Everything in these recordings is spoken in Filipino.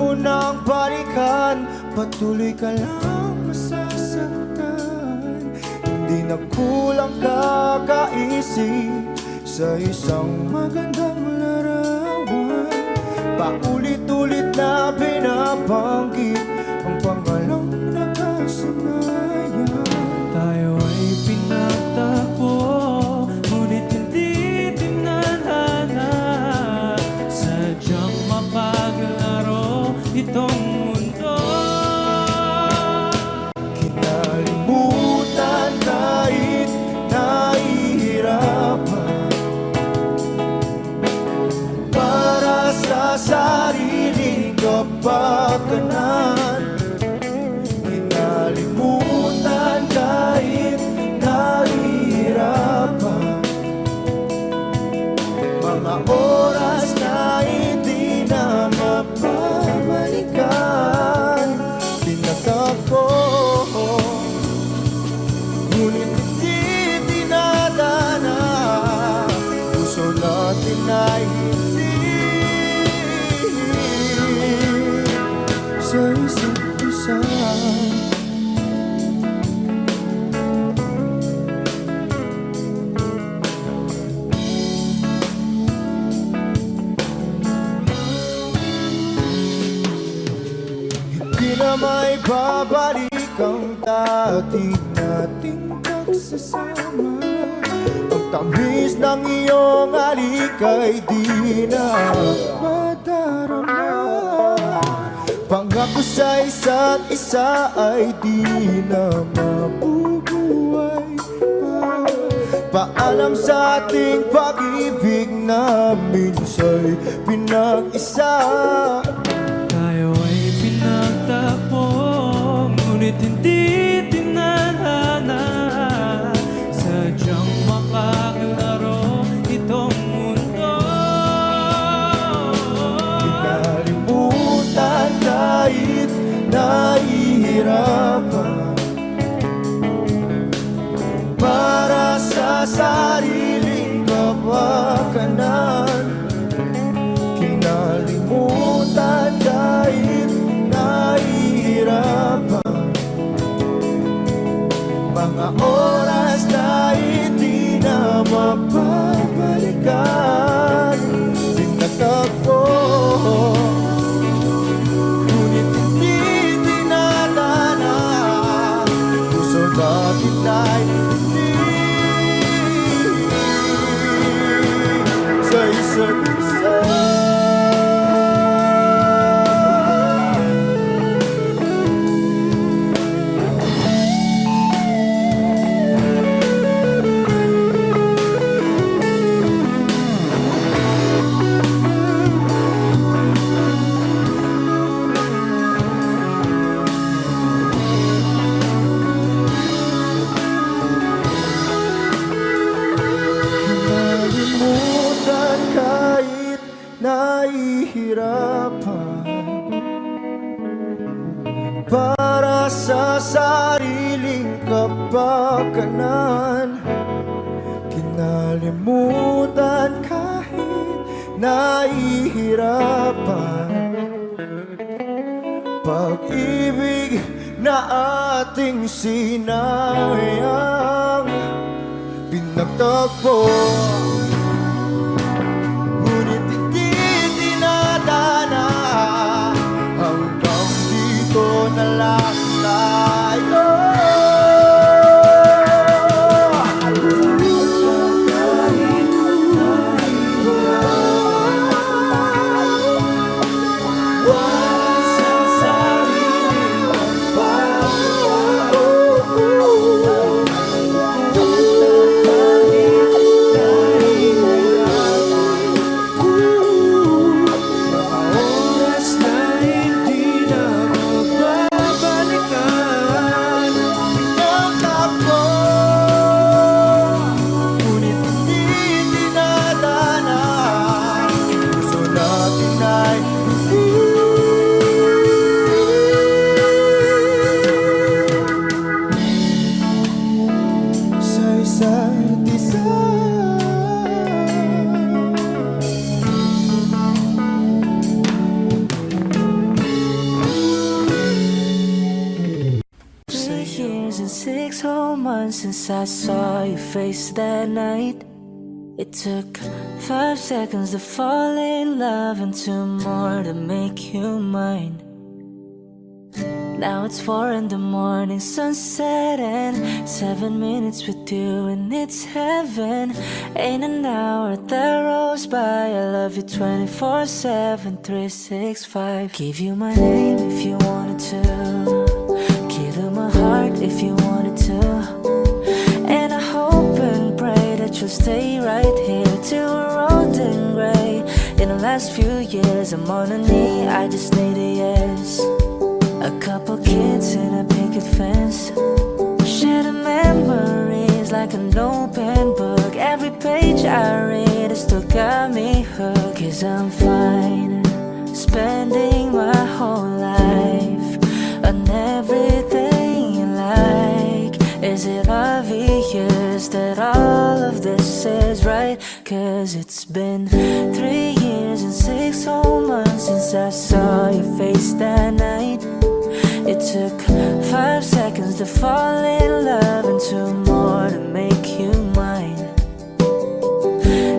mo nang balikan, patuloy ka lang masasaktan. Hindi na kulang kakaisip sa isang magandang larawan. Paulit-ulit na binabanggit ang pangalang nakasanayan. Tayo ay pinagtagpo, ngunit hindi tinadhana. Sadyang mapaglaro itong mundo. Kinalimutan kahit nahihirapan, para sa sariling kapakanan. Kinalimutan kahit nahihirapan, mga oras na hindi na mapabalikan. Pinagtagpo, ngunit hindi dinadana. Puso natin ay hindi sa isa't isa. Hindi na may babalik ang dati nating pagsasama. Ang tamis ng iyong halik ay di na madarama. Pangako sa isa't isa ay di na mabubuhay pa. Paalam sa ating pag-ibig na minsa'y pinag-isa. Tayo ay pinagtagpo, ngunit hindi tinadhana. Sadyang makaglaro itong mundo. Kinalimutan kahit nahihirapan, para sa sariling kapakanan. Kinalimutan kahit nahihirapan, mga oras na hindi na mapabalikan. Pinagtagpo, ngunit hindi dinadana. Puso natin ay hindi sa isa't isa. Kinalimutan kahit nahihirapan, para sa sariling kapakanan. Kinalimutan kahit nahihirapan, pag-ibig na ating sinayang. Pinagtagpo, ngunit hindi dinadana. Hanggang dito na lang tayo. 6 whole months since I saw your face that night. It took 5 seconds to fall in love and 2 more to make you mine. Now it's 4 in the morning, sunset and 7 minutes with you and it's heaven. Ain't an hour that rolls by. I love you 24/7, 365. Give you my name if you wanted to. Give you my heart if you wanted to. And I hope and pray that you'll stay right here till we're old and gray. In the last few years I'm on a knee, I just need a yes. A couple kids in a picket fence, share the memories like an open book. Every page I read has still got me hooked. 'Cause I'm fine, spending my whole life on everything you like. Is it obvious that all of this is right? 'Cause it's been 3 years and 6 whole months since I saw your face that night. It took 5 seconds to fall in love and 2 more to make you mine.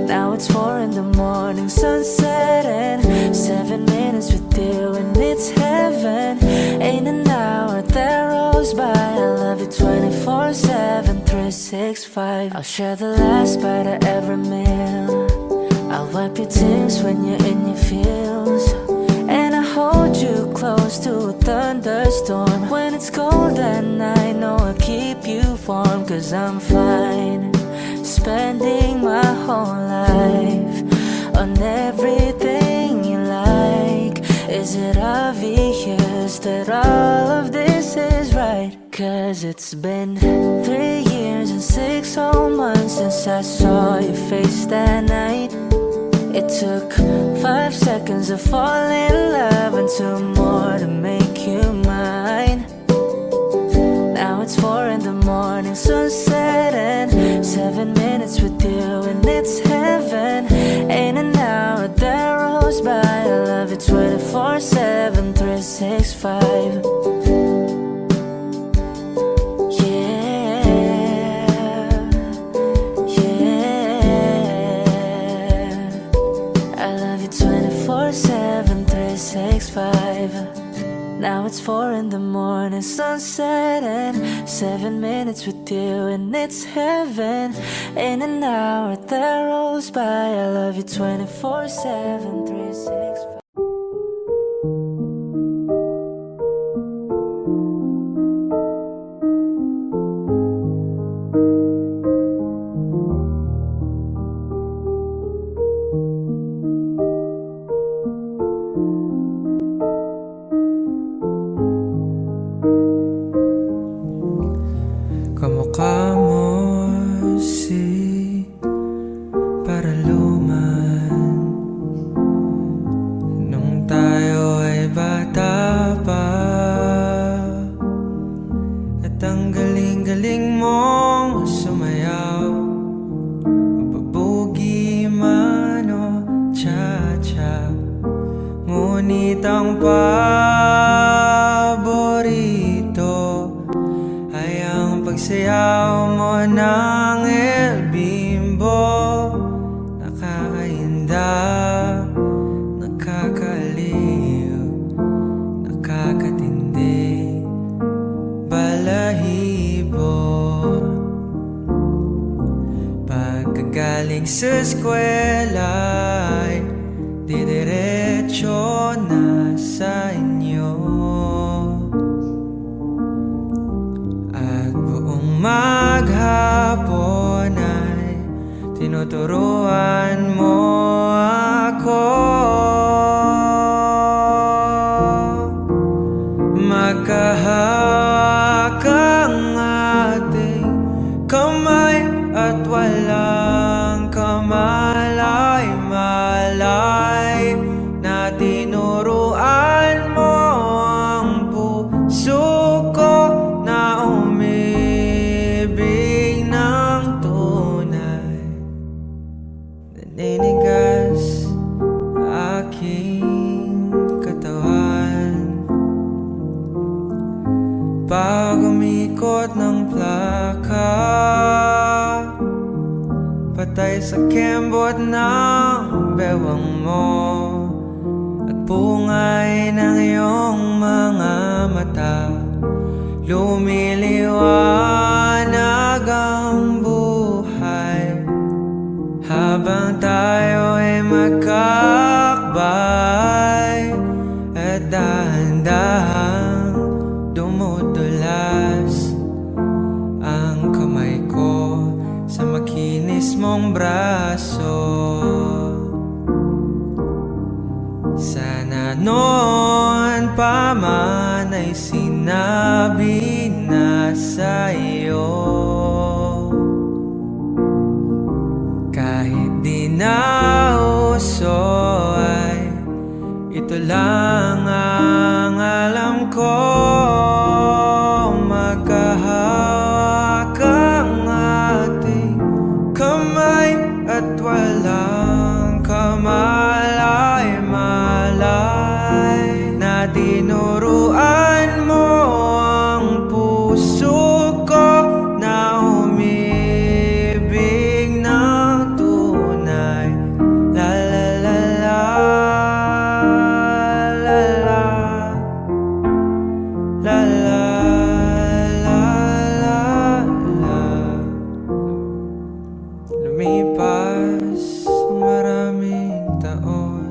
Now it's 4 in the morning, sunset and 7 minutes with you and it's heaven. Ain't an hour that rolls by. I love you 24/7, 365. I'll share the last bite of every meal. I'll wipe your tears when you're in your feels. And I hold you close to a thunderstorm. When it's cold at night, no, I'll keep you warm. 'Cause I'm fine, spending my whole life on everything you like. Is it obvious that all of this is right? 'Cause it's been 3 years and 6 whole months since I saw your face that night. It took 5 seconds to fall in love and 2 more to make you mine. Now it's 4 in the morning, sunset and 7 minutes with you and it's heaven. Ain't an hour that rolls by. I love you 24/7, 365. Now it's 4 in the morning, sunset and 7 minutes with you and it's heaven. Ain't an hour that rolls by. I love you 24/7, 365. Kamukha mo si Paraluman nung tayo ay bata pa. At ang galing-galing mong sumayaw, mapabugi man o cha-cha. Ngunit ang paborito ay ang pagsayaw mo ng El Bimbo. Nakakainda, nakakaliw, nakakatindi, balahibo. Pagkagaling sa eskwela ay didiretso na sa inyo. Maghapon ay tinuturuan mo ako. Magkahawak ang ating kamay at walang kamalay-malay na tinuruan mo ang puso ko na umibig ng tunay. Naninigas aking ka, patay sa kembot ng bewang mo at pungay ng iyong mga mata. Lumiliwanag ang buhay habang tayo ay magkakbay at dahan-dahang dumudulas ang kamay ko sa makinis mong braso. Sana noon pa man ay sinabi na sa'yo, kahit di na uso ay ito lang ang alam ko. Magkahawak ang ating kamay at walang kamalay-malay na tinuruan mo ang puso ko na umibig ng tunay. La la la la, la la, la la, la la. Lumipas ang maraming taon,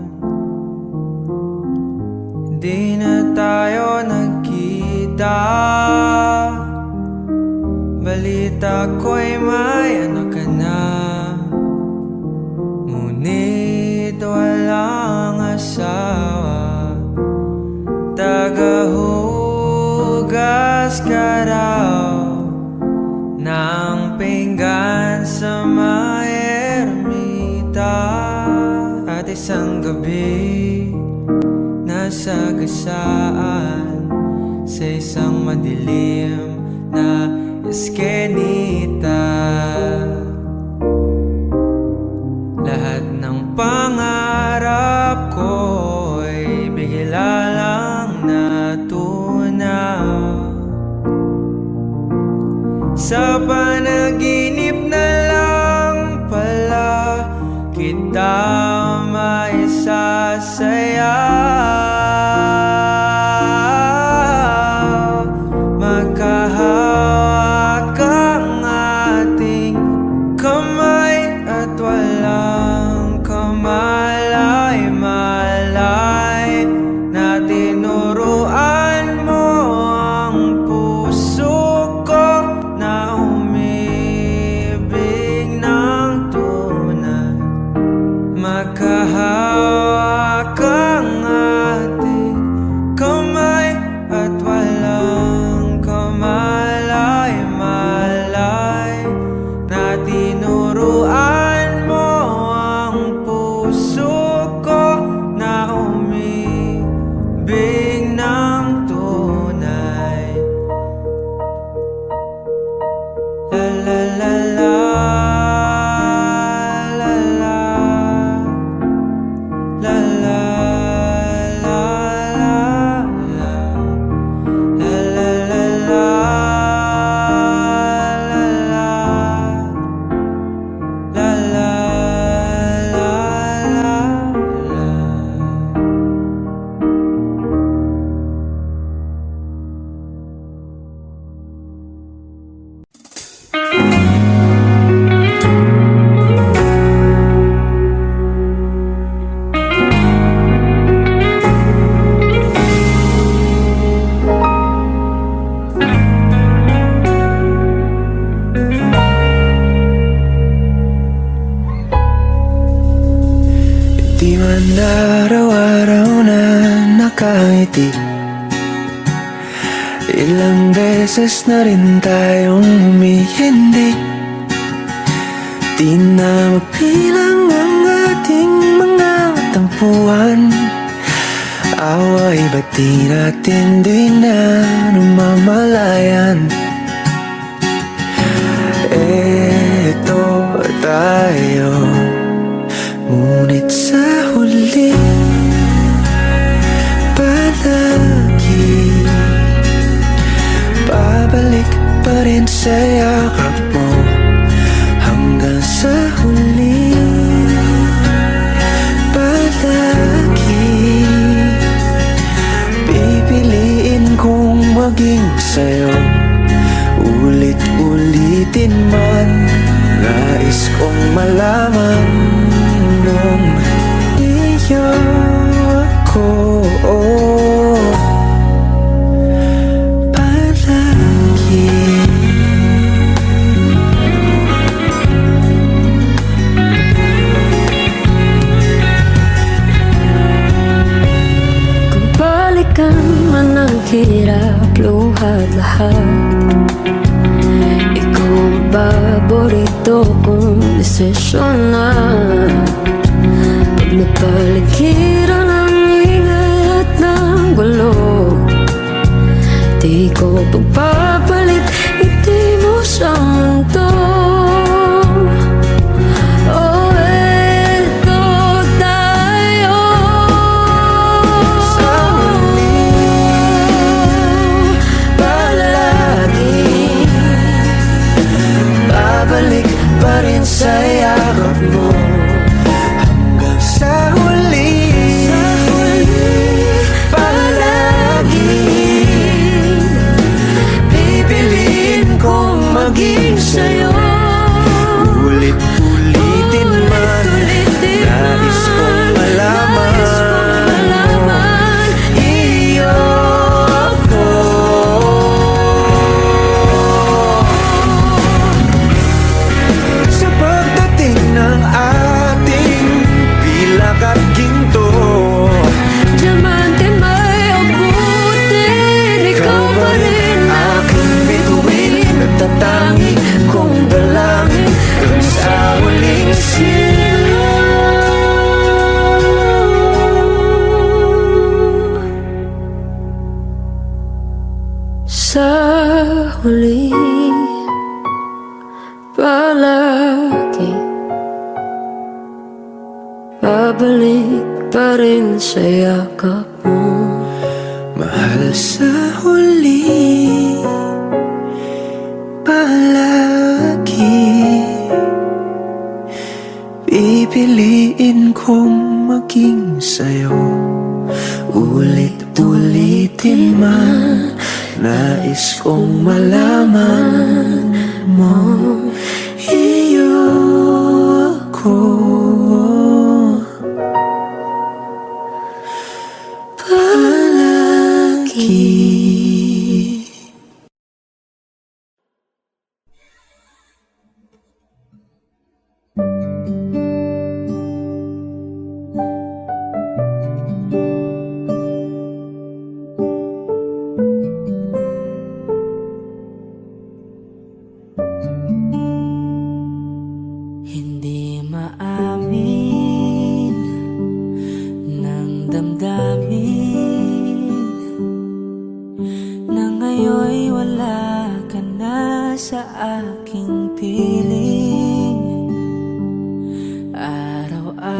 hindi na tayo nagkita. Balita ko'y may anak ka na, ngunit walang asawa. Tagahugas ka raw ng pinggan sa may ermita, at isang gabi nasa gasaan sa isang madilim na eskenita. Lahat ng pangarap ko'y bigla lang natunaw. Sa panaginip na lang pala kita maisasayaw. Magkahawak ang ating kamay at walang kamalay-malay na tinuruan mo ang puso ko na umibig ng tunay. Magkahawak ang ating kamay at walang kamalay-malay na tinuruan mo ang puso ko na umibig ng tunay. La la la la, la la, la la, la la, la la la la, la la, la la. Di man araw-araw na nakangiti, ilang beses na rin tayong humihindi. Di na mapilang ang ating mga tampuhan, away ba't di natin di na namamalayan? Eto tayo, ngunit sa huli palagi babalik pa rin sa'yo. maging sa'yo. Ulit-ulitin man, nais kong malaman nung iyo ako palagi. Kung balikan man ang hirap, luha at lahat, ikaw ang paborito kong desisyon na. Pag napaligiran ang ingay at ng gulo, di ko pagpapalit, hindi mo sa mundo. Oh, eto tayo Sa huli, palagi, babalik pa rin sa yakap mo. Hanggang sa huli, palagi, pipiliin kong maging sa'yo. Ulit-ulitin man, nais kong malaman iyo ako. Sa pagdating ng ating pilak at ginto, diamante may abutin, ikaw pa rin aking bituin, nagtatangi kong dalangin hanggang sa huling sa huli, palagi, babalik pa rin sa yakap mo. mahal sa huli, palagi, pipiliin kong maging sa'yo. Ulit-ulitin man, nais kong malaman mo iyo ako palagi. Hindi maamin ng damdamin na ngayon'y wala ka na sa aking piling. Araw-araw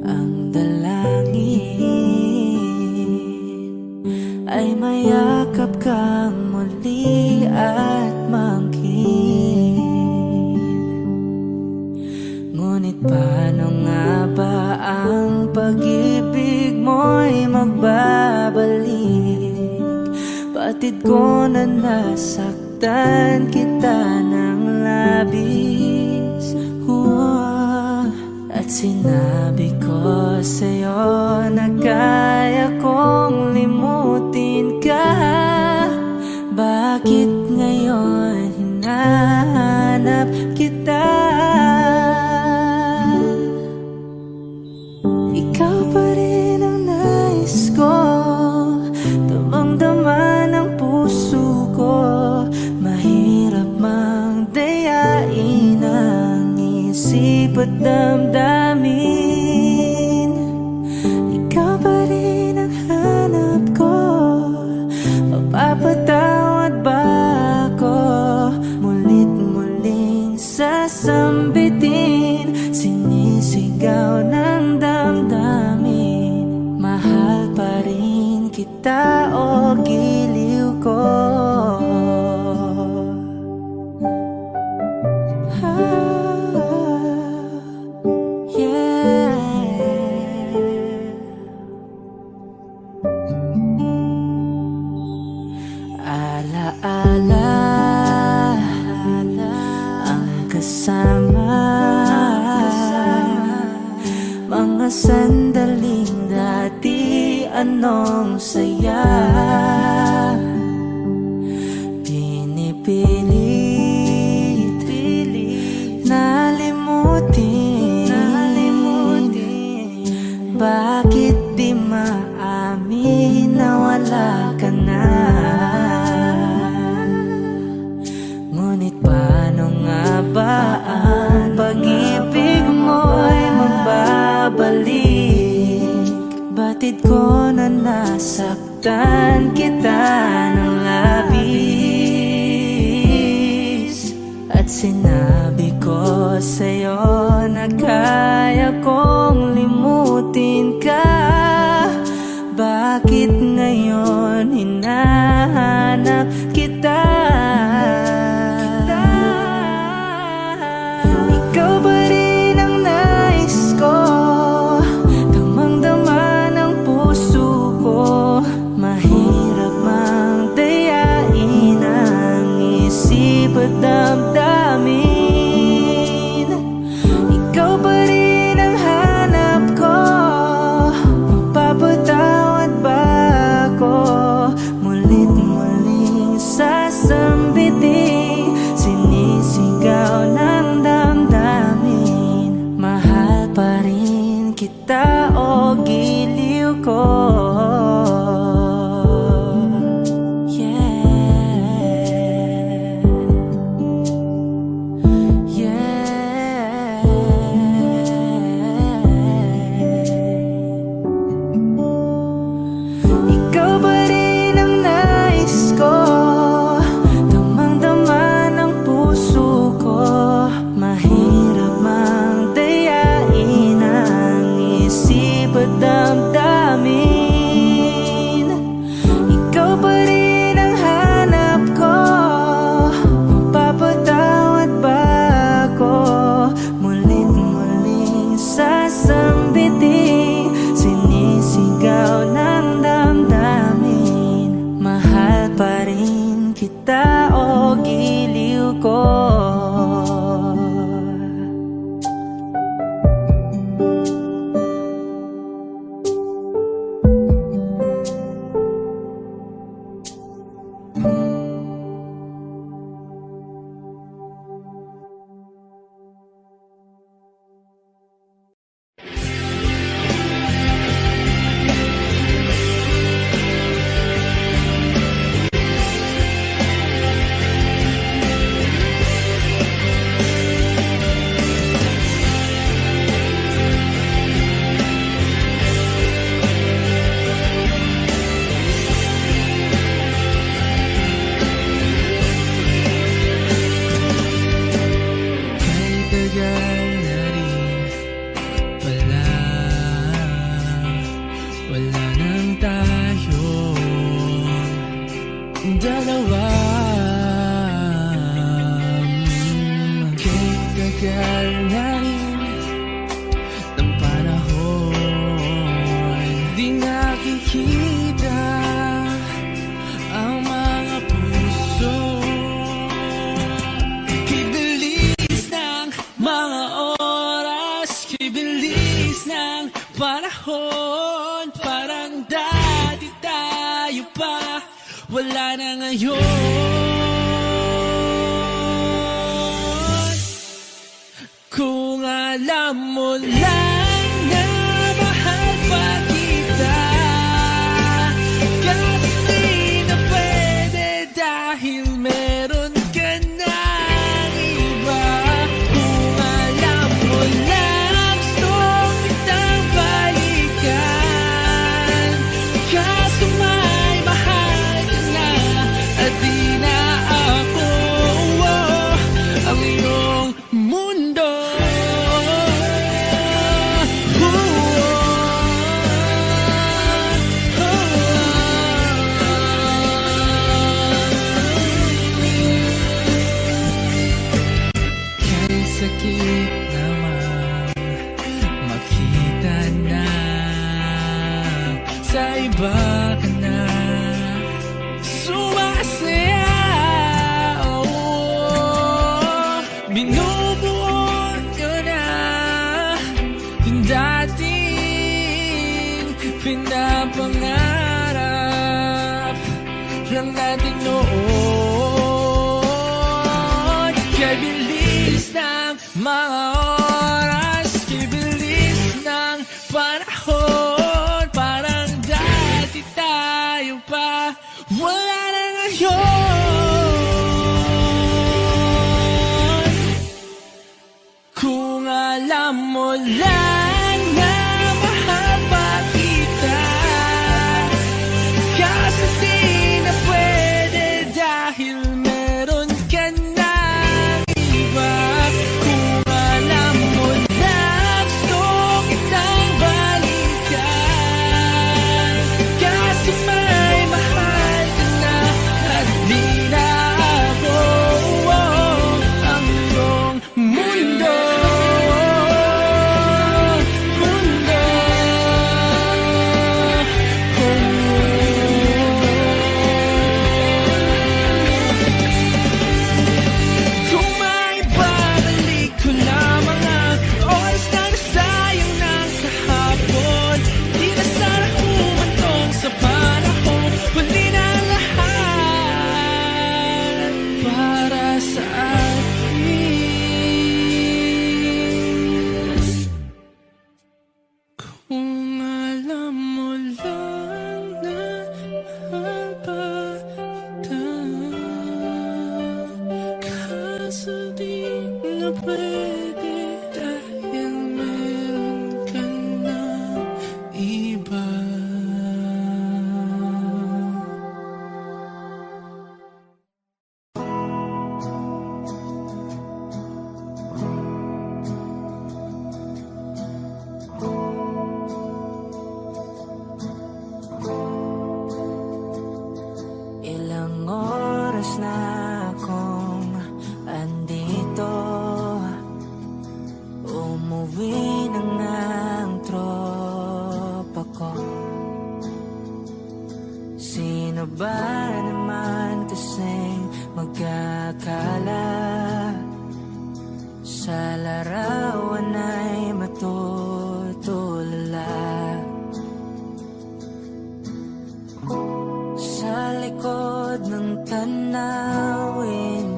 ang dalangin ay mayakap kang muli at mangkin. Ngunit paano nga ba ang pag-ibig mo'y magbabalik? Batid ko na nasaktan kita ng labis. At sinabi ko sa'yo na kaya kong limutin ka. Bakit ngayon hinahanap kita? Ikaw pa rin ang nais ko, damang-dama ng puso ko. Mahirap mang dayain ang isip at damdamin. Ikaw pa rin ang hanap ko, mapapatawad ba ako? Mulit-muling sasambitin, sinisigaw ng damdamin. Mahal pa rin kita o giliw ko. ang kasama. Mga sandaling dati anong saya, pinipilit nalimutin. Bakit di maamin na wala ka na? Ngunit paano nga ba ang pag-ibig mo'y magbabalik? Batid ko na nasaktan kita ng labis, at sinabi ko sa'yo na kaya kong limutin ka. Bakit ngayon hinahanap kita? Ikaw ba rin ang nais ko? Damang-dama ng puso ko. Mahirap mang dayain ang isip at damdamin. Ikaw ba rin ang hanap ko? Mapapatawad ba ako? Mulit muling sasambitin, sinisigaw ng damdamin. Mahal pa rin kita o giliw ko? Ikaw ba rin ang nais ko? Damang-dama ng puso ko. Mahirap mang dayain ang isip at damdamin. Ikaw ba rin ang hanap ko? Mapapatawad ba ako? Mulit muling sasambitin, sinisigaw ng damdamin. Mahal pa rin kita o giliw ko? Dalawa, tagal na rin ng panahon. Di nakikita ang mga puso. Kibilis ng mga oras, kibilis ng panahon. Parang dati tayo pa, wala na ngayon. Kung alam mo lang na mahal pa kita, kahit di na pwede dahil meron ka ng iba. Kung alam mo lang gusto kitang balikan, kaso may mahal ka na at di na ako ang iyong mundo. lang natin noon. Kay bilis ng mga oras, kay bilis ng panahon. Parang dati tayo pa, wala na ngayon. Kung alam mo lang na mahal pa kita, kaso di na pwede dahil meron ka ng iba. Kung alam mo na gusto kitang balikan, kasi may mahal ka na at di na ako ang iyong mundo. Kung may babalik ko lamang ang oras na nasayang ng kahapon, di na sana humantong sa panahon. Huli na ang lahat para sa atin. Kung alam mo lang na mahal pa kita, kaso di na pwede dahil meron ka na iba. Ilang oras na akong andito, umuwi na nga ang tropa ko. Sino ba naman kasing magkakala sa larawan ay matutulala? Sa likod ng tanawin,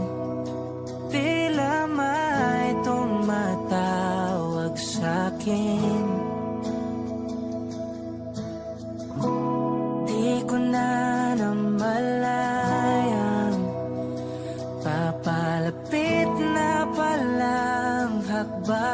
tila may tumatawag sa'kin. Di ko na namalayang papalapit na palang hakbang.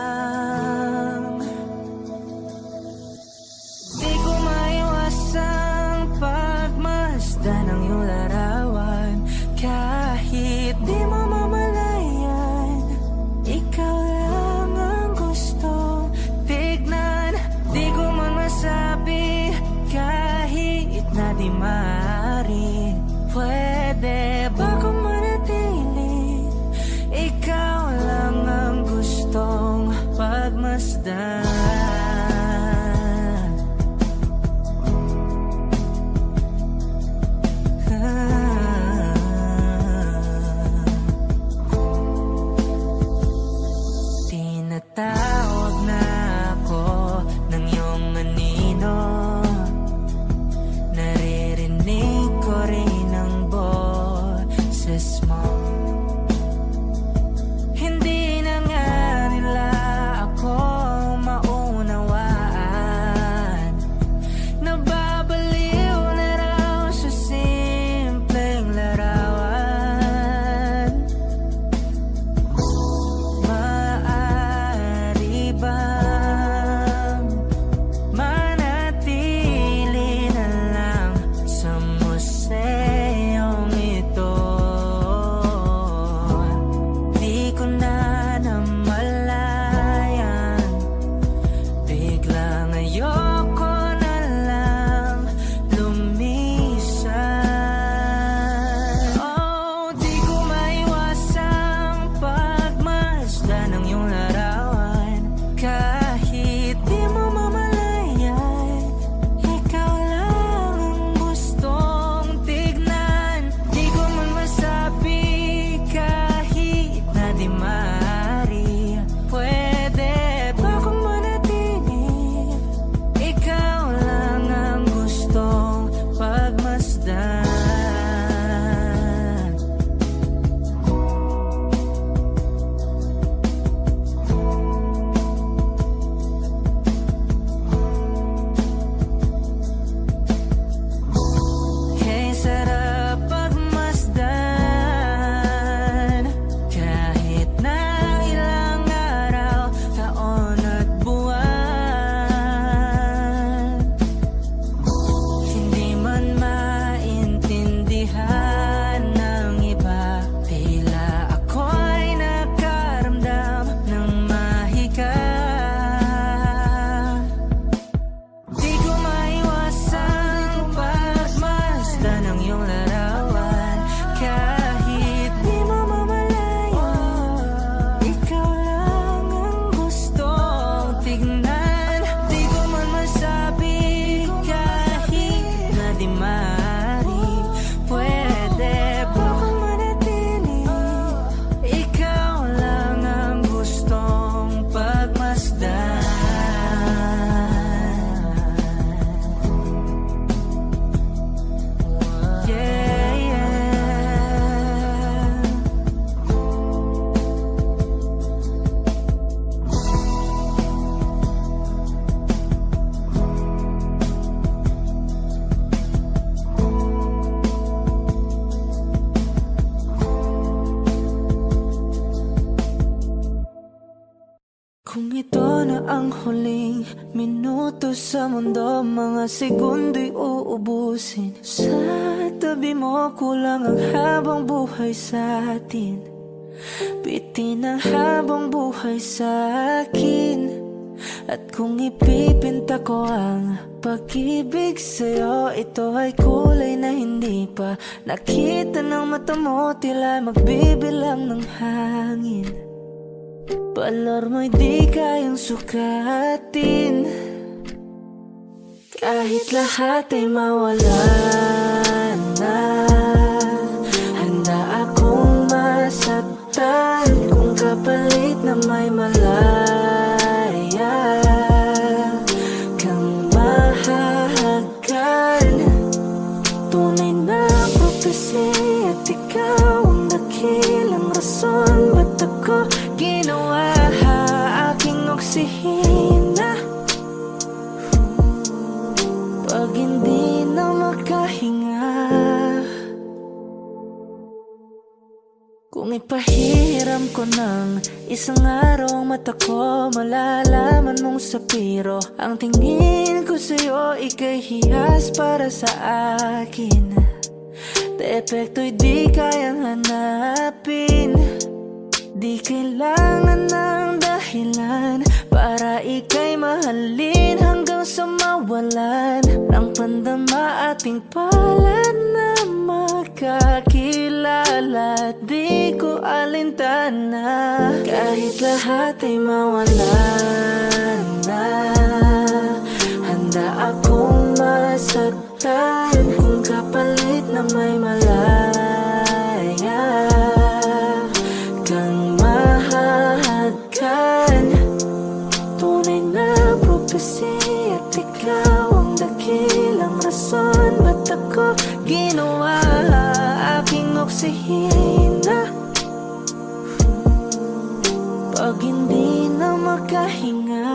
Kung ito na ang huling minuto sa mundo, mga segundo'y uubusin. Sa tabi mo kulang ang habang buhay sa atin. Bitin ang habang buhay sa akin. At kung ipipinta ko ang pag-ibig sa'yo, ito ay kulay na hindi pa nakita ng mata mo, tila magbibilang ng hangin. Balor mo'y di kayang sukatin, kahit lahat ay mawala na. Handa akong masaktan kung kapalit na may malaya kang mahahagan. Tunay na prophecy at ikaw ang dakilang rason ba't ako ginawa aking oksihina. Pag hindi na makahinga, kung ipahiram ko ng isang araw ang mata ko, malalaman mong sapiro ang tingin ko sa'yo, ika'y hiyas para sa akin. Depekto'y di kayang hanapin, di kailangan ng dahilan para ika'y mahalin hanggang sa mawalan ng pandama ating palad na magkakilala. Di ko alintana kahit lahat ay mawalan na. Handa akong masaktan kung kapalit na may malaya kang mahahagan. Tunay na prophecy at ikaw ang dakilang rason ba't ako ginawa aking oksihina. Pag hindi na makahinga,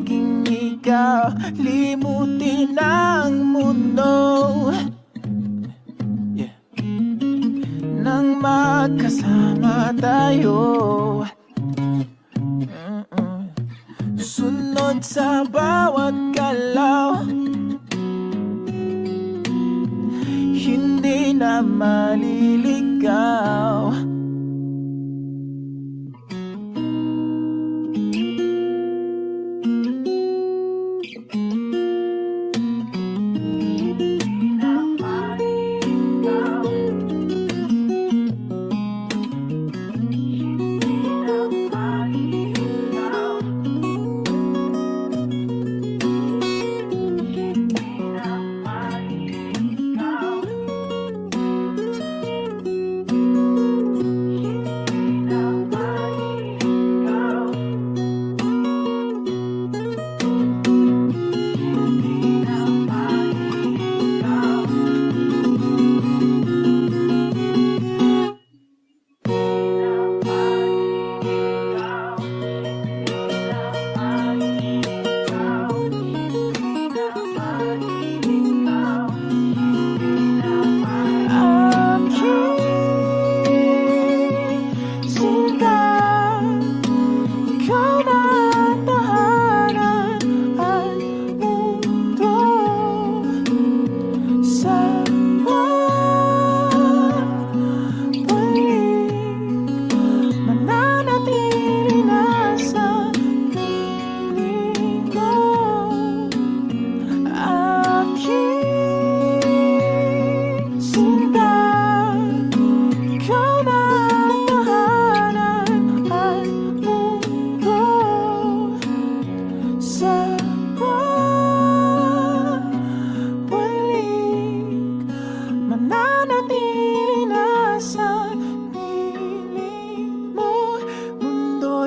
magiging ikaw. Limutin ang mundo nang magkasama tayo. Sunod sa bawat galaw, hindi na maliligaw.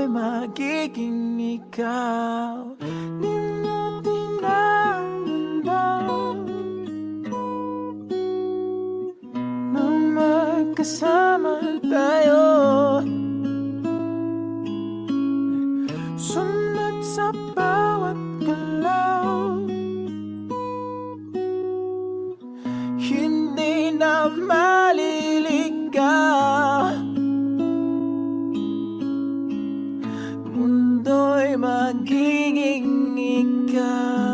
Magiging ikaw, limutin ang mundo nang magkasama tayo. Sunod sa bawat galaw, hindi na maliligaw. Mundo'y magiging ikaw.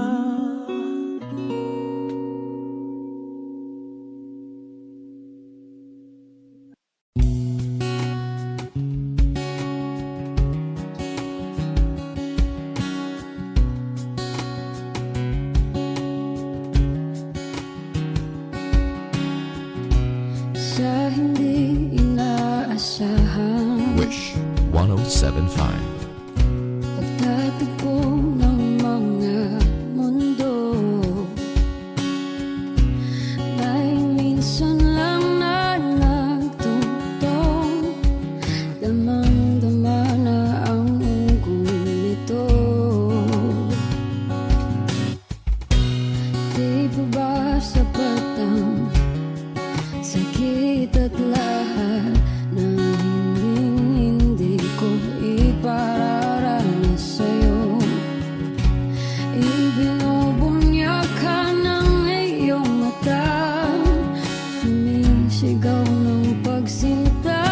Sa hindi inaasahan, Wish 1075. pagtatagpo ng mga mundo, may minsan lang na nagtutong, damang-dama na ang unggoy nito. Di pa ba sapat ang sakit at lahat na hindi ko ipararanas sa'yo? Ibinubunyak ka ng iyong mata, sumisigaw ng pagsinta.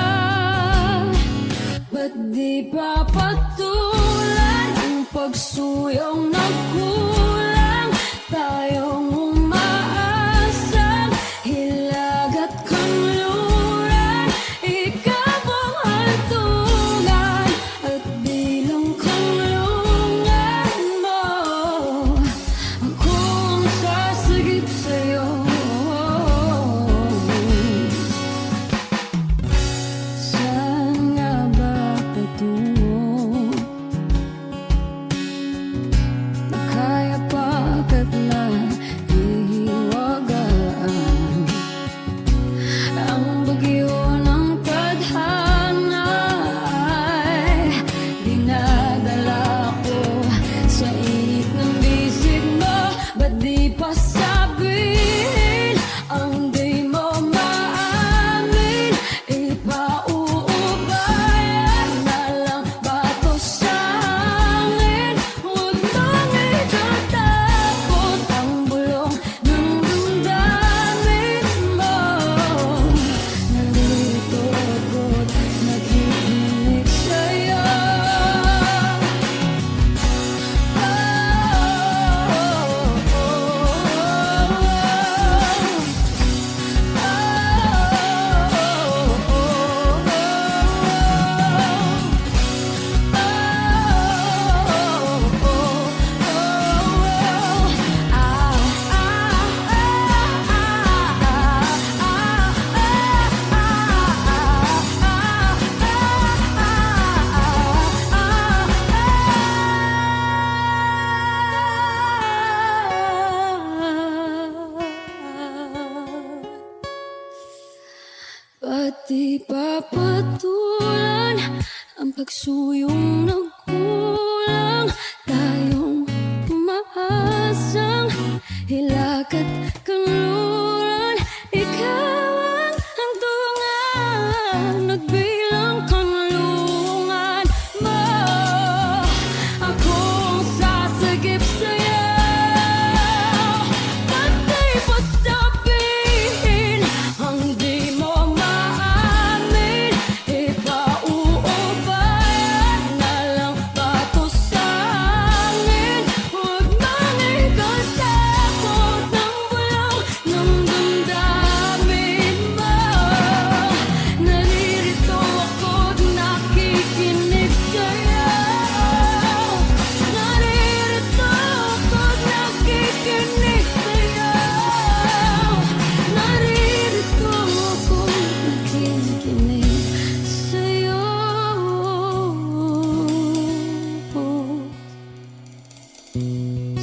Ba't di pa patulan ang pagsuyong na kulang? Tayong umaasang hilag at kanluran, ikaw ang hantungan at bilang kanlungan mo. Ako ang sasagip sa'yo. Saan nga ba patungo? Na kaya di papatulan ang pagsuyong nagkulang. Tayong umaasang hilak't kanluran. Ikaw ang hantungan, nagbilang kanlungan mo. Akong sasagip sa'yo, pati pa sabihin ang di mo maamin. Ipauubayan na lang pato sa amin. Huwag mang ikatakot ng bulong ng damdamin mo. Naririto ako't nakikinig sa'yo. Naririto ako't nakikinig sa'yo. Naririto ako't nakikinig sa'yo.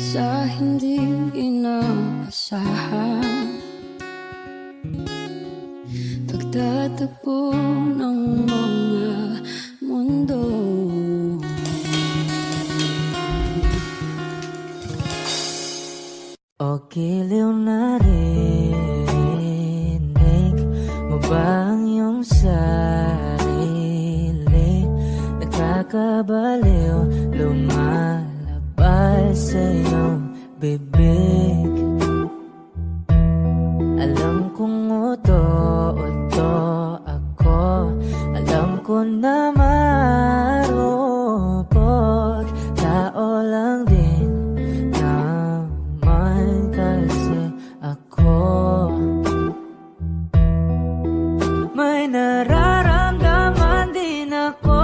Sa hindi inaasahan, pagtatagpo ng mga mundo. O giliw na rinig mo ba ang iyong sarili? Nakakabaliw, lumalabas sa iyong bibig. Alam kong uto-uto ako, alam ko na marupok. Tao lang din naman kasi ako. May nararamdaman din ako,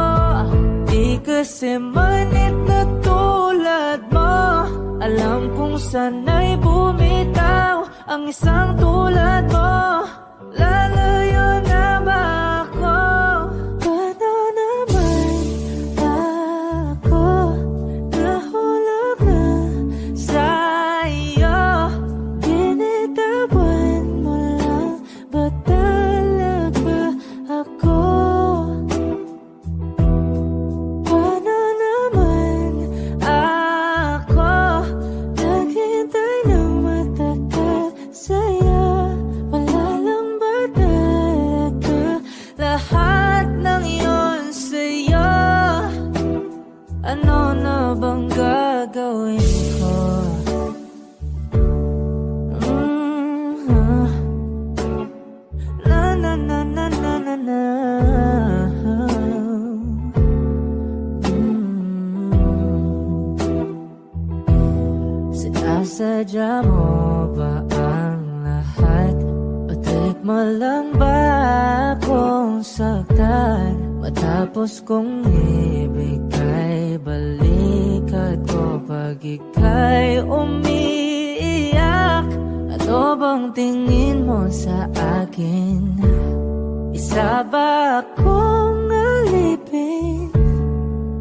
di kasi manit na tulad mo. Alam kong sana'y bumitaw ang isang tulad mo. Lalayo na ba ako? Paano naman ako nahulog na sa iyo? Binitawan mo lang ba talaga ako? Paano naman ako naghintay ng matagal sa'yo? Wala lang ba talaga lahat ng iyon sa'yo? Ano na bang gagawin ko? Na na na na na na na. Sinasadya mo ba ang lahat? O take mo lang ba akong saktan? Matapos kong ibigay, balikat ko pag ika'y umiiyak. Ano bang tingin mo sa akin? Isa ba akong alipin?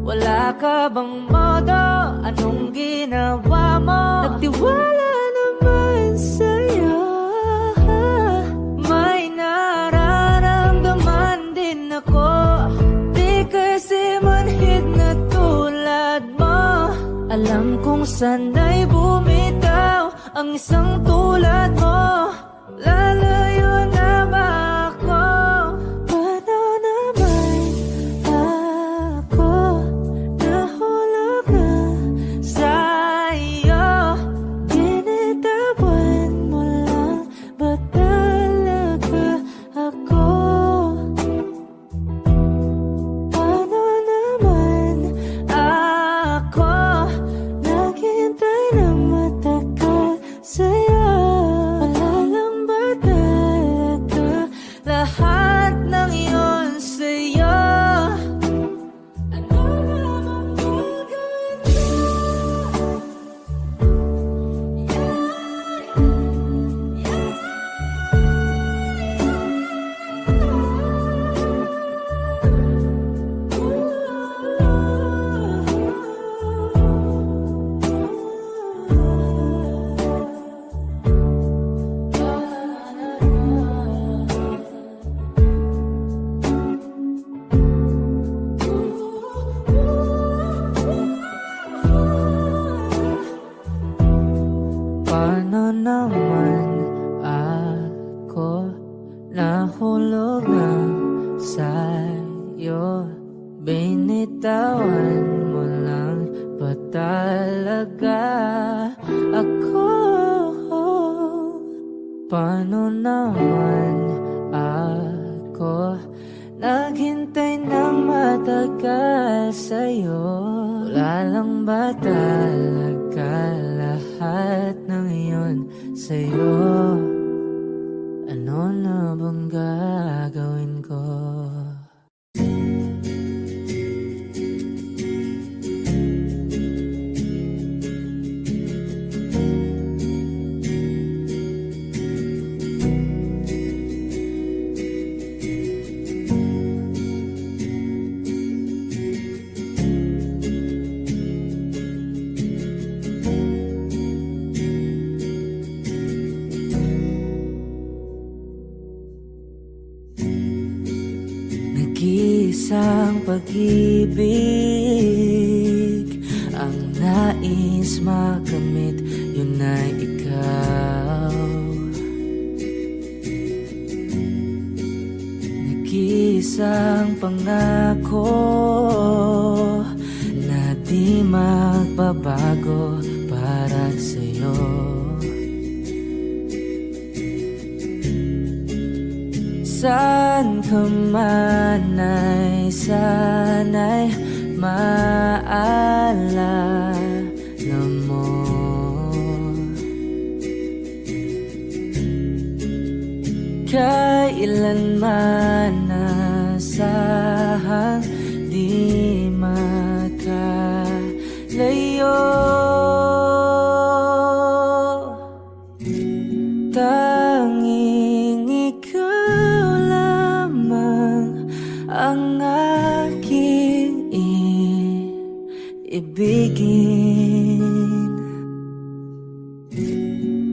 Wala ka bang modo? Anong ginawa mo? Nagtiwala naman sa'yo. May nararamdaman din ako, di kasi manhid na tulad mo. Alam kong sana'y bumitaw ang isang tulad mo. Lalayo na ba ako? Paano naman ako nahulog na sa iyo? Binitawan mo lang ba talaga ako? Paano naman ako naghintay ng matagal sa'yo? Wala lang ba talaga Paano naman ako nahulog na sa'yo? Binitawan mo lang ba talaga ako? Paano naman ako naghintay ng matagal sa'yo? Wala lang ba talaga lahat ng iyon sa'yo? Ano na bang gagawin ko? Nag-iisang pag-ibig ang nais makamit, yun ay ikaw. Nag-iisang pangako na di magbabago para sa'yo. Saan ka man ay sana'y maalala mo. Kailanman nasahang di makalayo. Tanging ikaw lamang ang aking ibigin.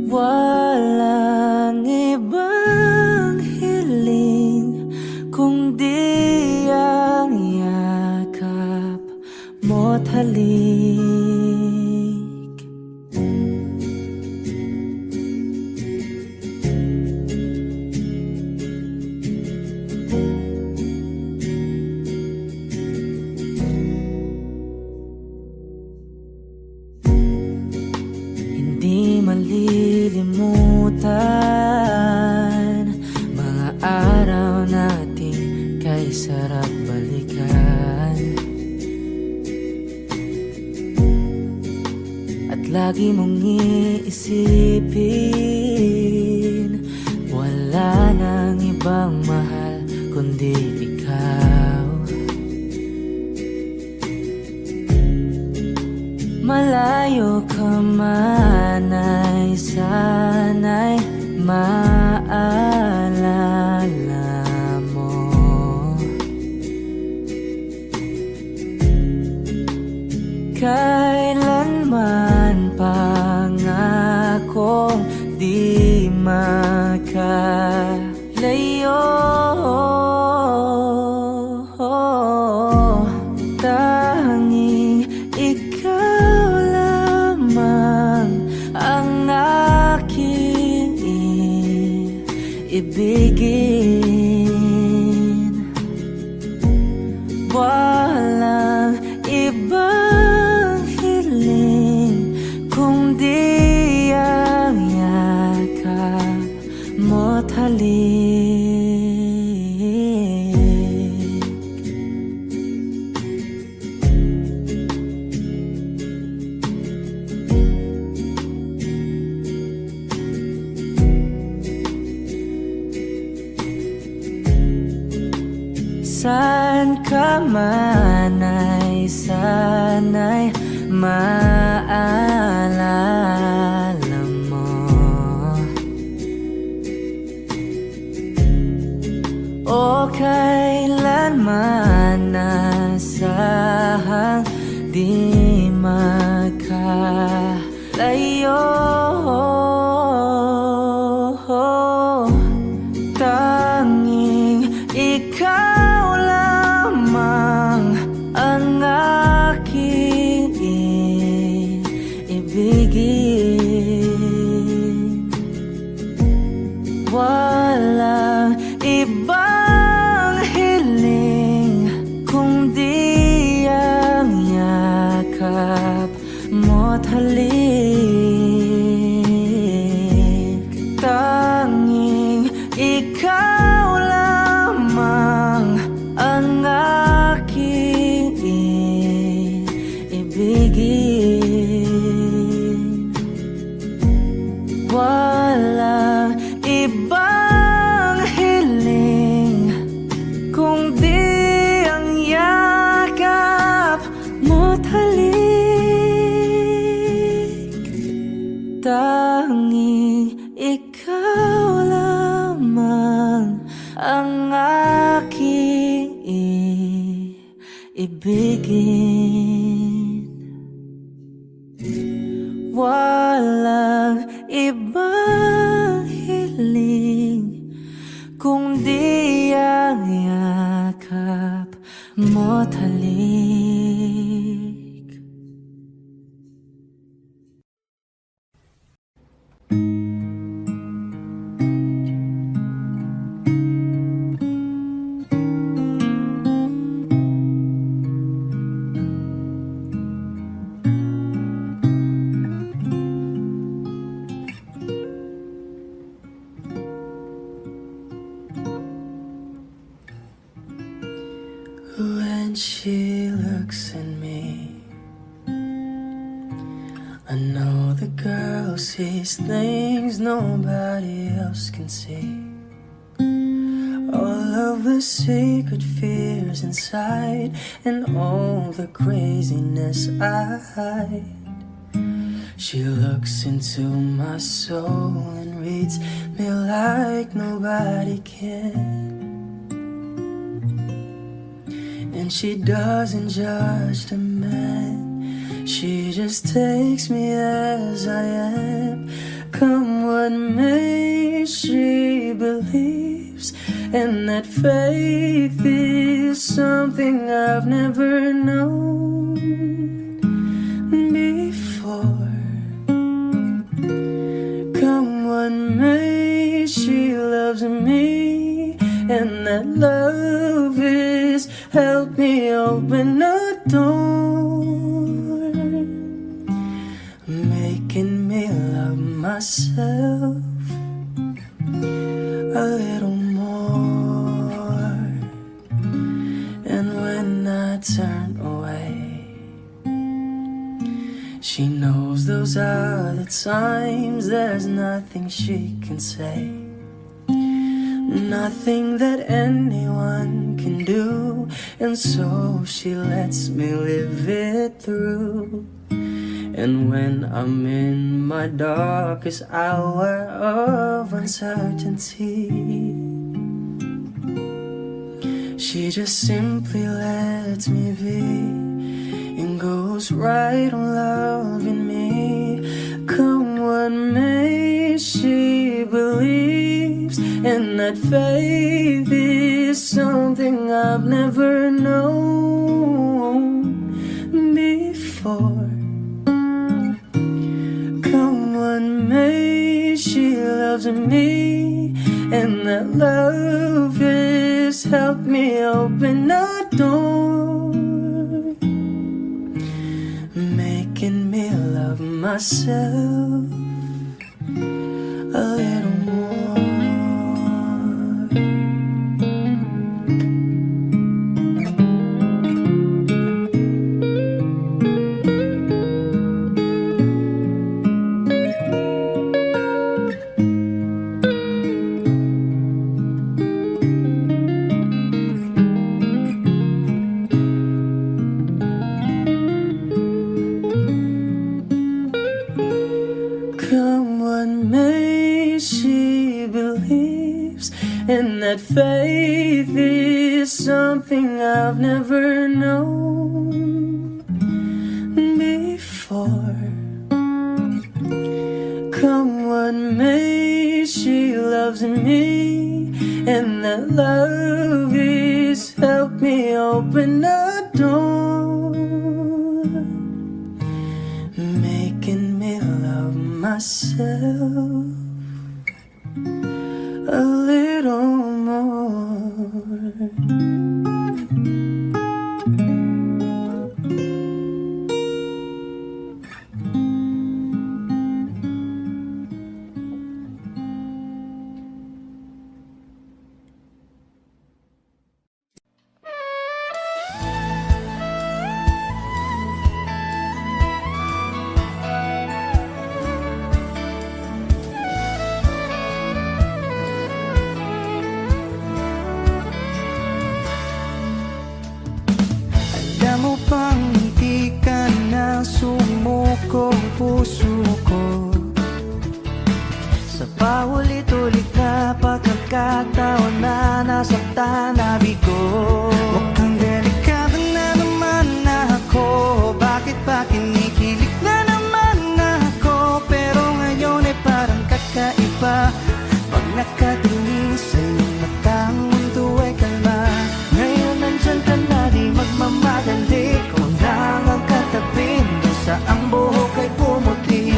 Walang ibang hiling kundi ang yakap mo't halik. Hindi malilimutan mga araw nating kay sarap balikan. At lagi mong iisipin, wala nang ibang mahal kundi ikaw. Malayo ka man ay sana'y maalala mo. Kailanman pangakong di makalayo. Tanging ikaw lamang ang aking ibigin. Walang ibang hiling kundi ang yakap mo't halik. Saan ka man ay sana'y maalala mo. O kailanman nasahang di makalayo. Tanging ikaw lamang ang aking ibigin. tanging ikaw lamang ang aking ibigin. Walang ibang hiling kung di ang yakap mo't halik. When she looks at me, I know the girl sees things nobody else can see. All of the secret fears inside and all the craziness I hide. She looks into my soul and reads me like nobody can. And she doesn't judge the man, she just takes me as I am. Come what may, she believes, and that faith is something I've never known before. Come what may, she loves me, and that love is help me open a door, making me love myself a little more. And when I turn away, she knows those are the times there's nothing she can say, nothing that anyone can do, and so she lets me live it through. And when I'm in my darkest hour of uncertainty, she just simply lets me be and goes right on loving me. Come what may, she believes, and that faith is something I've never known before. Come what may, she loves me, and that love has helped me open a door, making me love myself a little more. Come what may, she believes, and that faith is something I've never known before. Come what may, she loves me, and that love is helped me open a door, making me love myself a little more. Alam mo bang hindi ka na sumukong puso ko, Paulit-ulit na pagkakataon na nasaktan na bigo. Mukhang delikado na naman na ako. Bakit ba kinikilig na naman na ako? Pero ngayon ay parang kakaiba. Pag nakatingin sa iyong mata, ang mundo ay kalma. Ngayon nandyan ka na, di magmamadali. Kung lang ang katabi, sa ang buhok ay pumuti.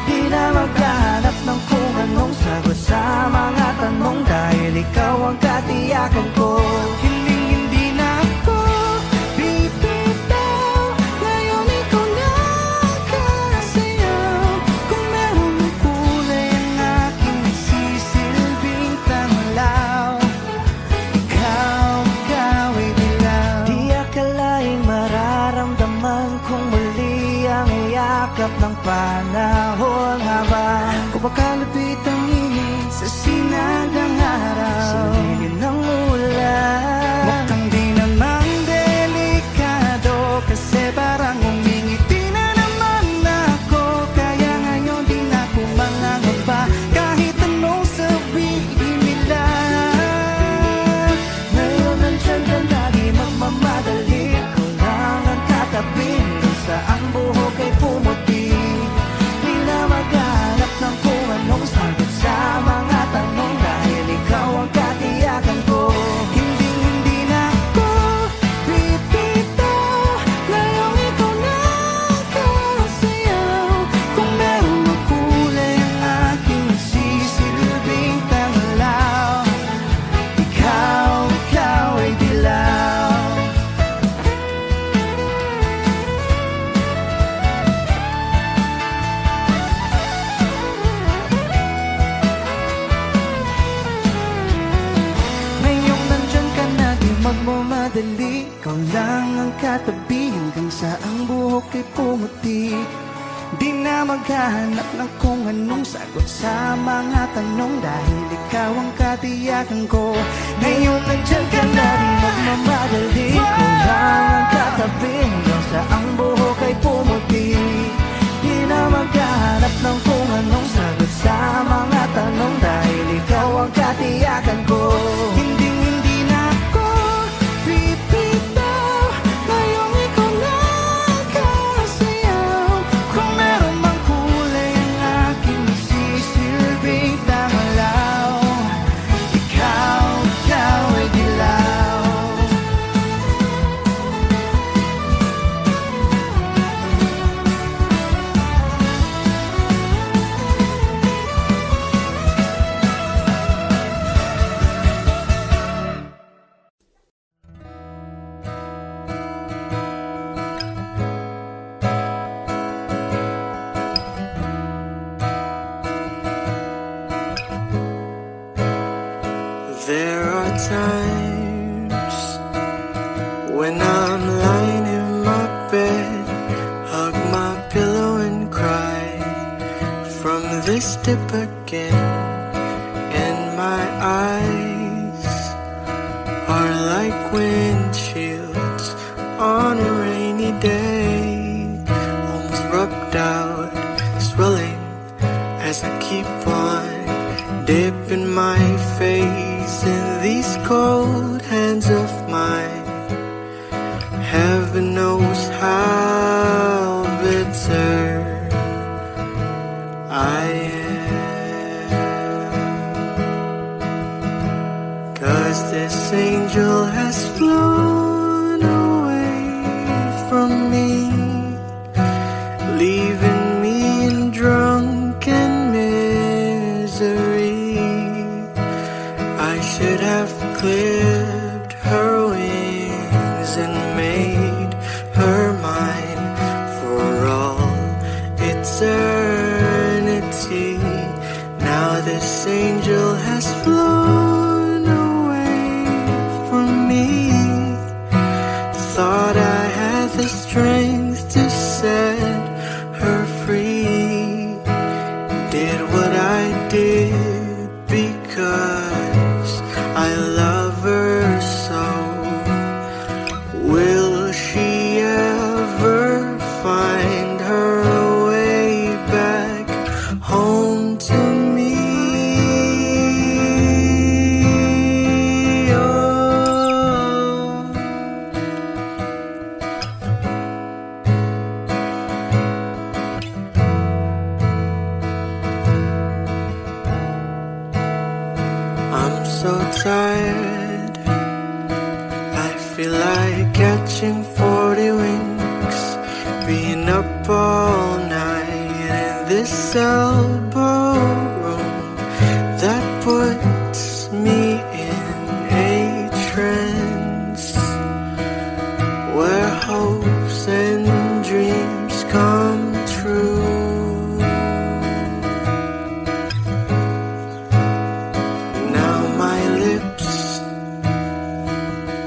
Di na maghanap ng kung anong sagot sa mga tanong, dahil ikaw ang katiyakan ko. Hindi na ako bibitaw. Ngayon ikaw na kasayaw. Kung meron ng kulay ang aking nagsisilbing tanglaw, ikaw ay dilaw. Di akalaing mararamdaman kung muli ang yakap ng panahon, habang kumakalapit ang init sa sinagang araw, sa lilim ng ulan. Mukhang di naman delikado, kasi parang umingiti na naman ako. Kaya ngayon di na ako mangangamba, kahit anong sabihin nila. Ngayon nandyan ka na, di magmamadali. Kung lang ang katabi, sa ang buhok ay pumuti. Di na maghanap ng kung anong sagot sa mga tanong, dahil ikaw ang katiyakan ko. Hindi na ako bibitaw. Ngayon ikaw na kasayaw. Kung meron ng kulay ang aking nagsisilbing tanglaw, ikaw ay dilaw. Ngayong nandyan ka na, di magmamadali. Ikaw lang ang katabi, hanggang sa ang buhok ay pumuti. Di na maghahanap ng kung anong sagot sa mga tanong, dahil ikaw ang katiyakan ko. Ngayon nandyan ka na, di magmamadali. Ikaw lang ang katabi, hanggang sa ang buhok ay pumuti. Di na maghahanap ng kung anong sagot sa mga tanong, dahil ikaw ang katiyakan ko. Hindi na ako bibitaw. Ngayong ikaw na kasayaw. Kung meron mang kulay ang aking nagsisilbing tanglaw, ikaw ay dilaw. There are times when I'm lying in my bed, hug my pillow and cry from this dip again. And my eyes are like windshields on a rainy day, almost rubbed out, swelling as I keep on dipping my face in these cold hands of mine. Heaven knows how bitter I am, 'cause this angel has flown away from me, leaving me in drunken misery. I should have clipped her wings and made her mine for all eternity. Now this angel has flown away from me. Thought I had the strength to set her free. Did what I did because I love her so. Will she ever find her way back home to me? so tired. I feel like catching 40 winks, being up all night in this elbow room that puts me in a trance where hopes and dreams come true. Now my lips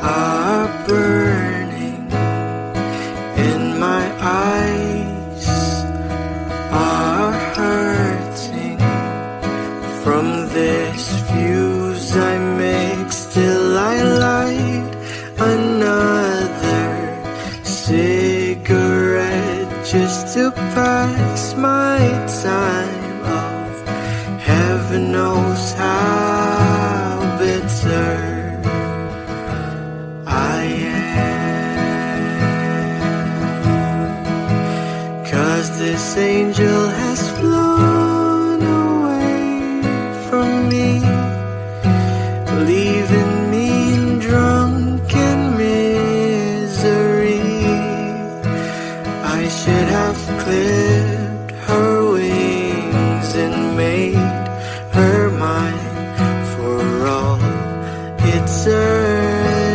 are burning and my eyes are hurting from this fuse I make. Still I light another cigarette just to pass my time. Oh, heaven knows how bitter I am, 'cause this angel has flown away from me, leaving me in drunken misery. I should have clipped her wings and made her mine for all eternity.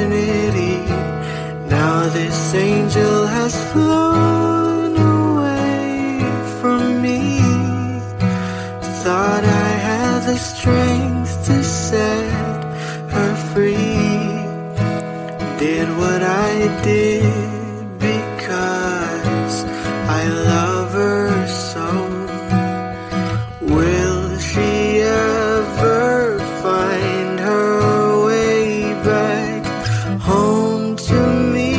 Now this angel has flown away from me. Thought I had the strength to set her free. Did what I did because I love her so. Will she ever find her way back home to me?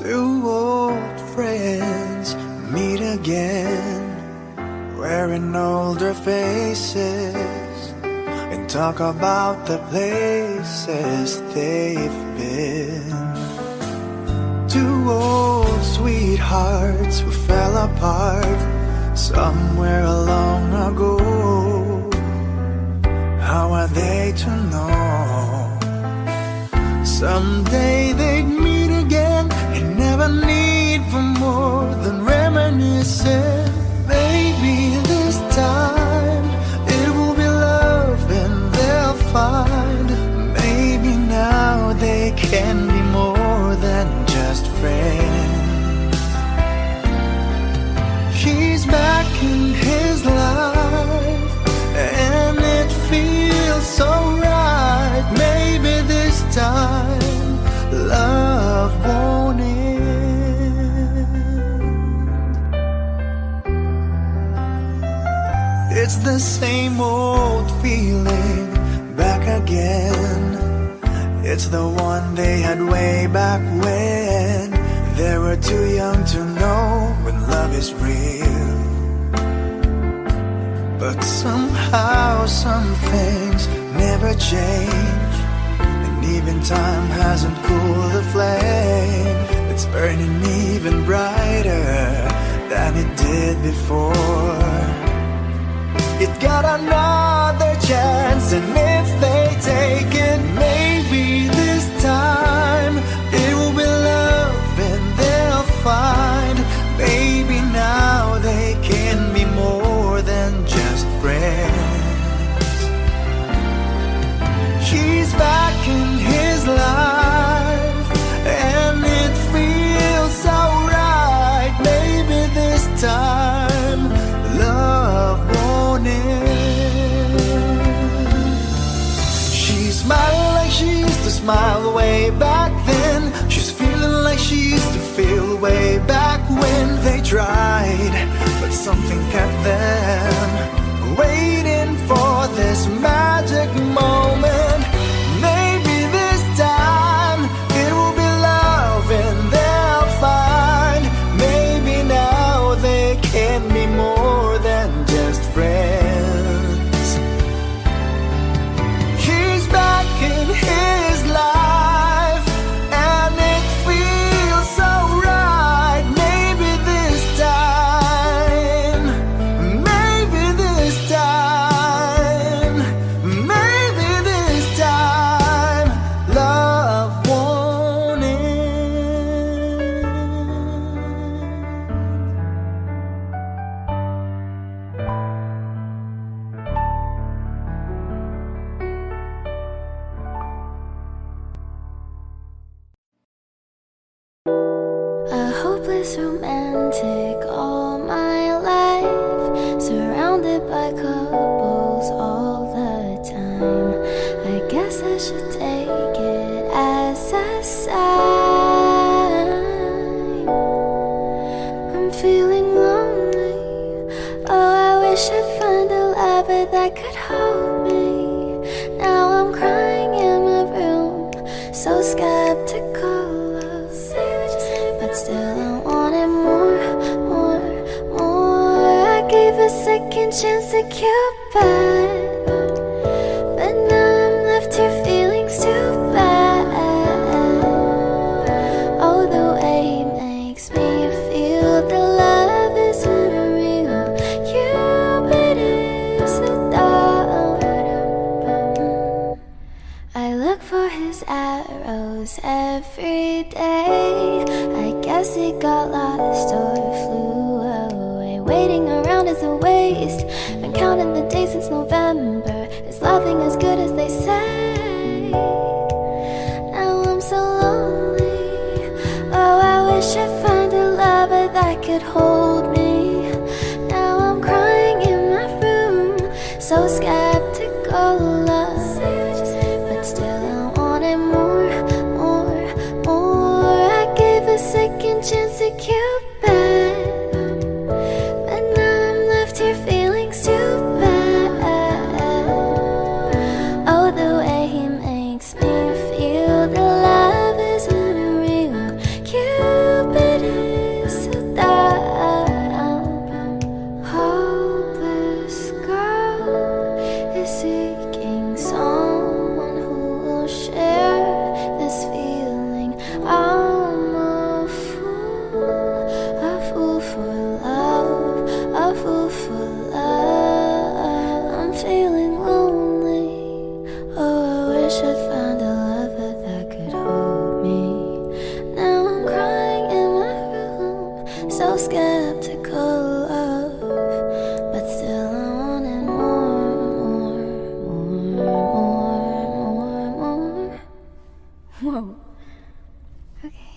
Two old friends meet again, wearing older faces, and talk about the places they've been. Two old sweethearts who fell apart somewhere long ago. How are they to know? Someday they'd meet again and never need for more than reminiscing. Maybe this time it will be love and they'll find. Maybe now they can be more than just friends. She's back in his life and it feels so right. Maybe this time love won't end. It's the same old feeling back again. It's the one they had way back when they were too young to know when love is real. But somehow some things never change, and even time hasn't cooled the flame. It's burning even brighter than it did before. It got another chance, and if they take it, maybe this time it will be love and they'll find. Maybe now they can be more than just friends. She's back in his life and it feels so right. Maybe this time love won't end. She's smiling like she used to smile way back then. She's feeling like she used to feel way back when they tried, but something kept them waiting for this magic moment. Maybe this time it will be love and they'll find. Maybe was romantic all my life, surrounded by couples all the time. I guess I should take it as a sign. I'm feeling lonely. Oh, I wish I'd find a lover that could hold me. Now I'm crying in my room, so skeptical. But still I wanted more, more, more. I gave a second chance to Cupid, but now I'm left here feeling too bad. Oh, the way he makes me feel the love is unreal. Cupid is so dumb. I look for his arrows every day. I guess he got lost or flew away. Waiting around is a waste. Been counting the days since November. Is loving as good as they say? Now I'm so lonely. Oh, I wish I'd find a lover that could hold me. Now I'm crying in my room, so skeptical of. But still I wanted more, more, more. I gave a second chance to Cupid, but now I'm left here feeling too bad. Oh, the way he makes me feel the love is unreal. Cupid is so dumb. Hopeless girl is seeking someone who will share this feeling. I'm a fool for love, a fool for love. I'm feeling lonely. Oh, I wish I'd find a lover that could hold me. Now I'm crying in my room, so skeptical of. But still I wanted more, more, more, more, more. Whoa. Okay.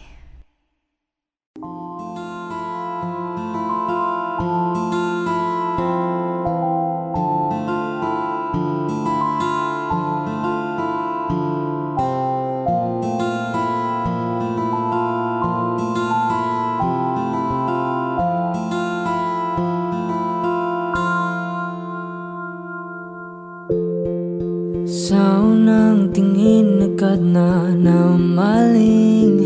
Sa unang tingin agad na namaling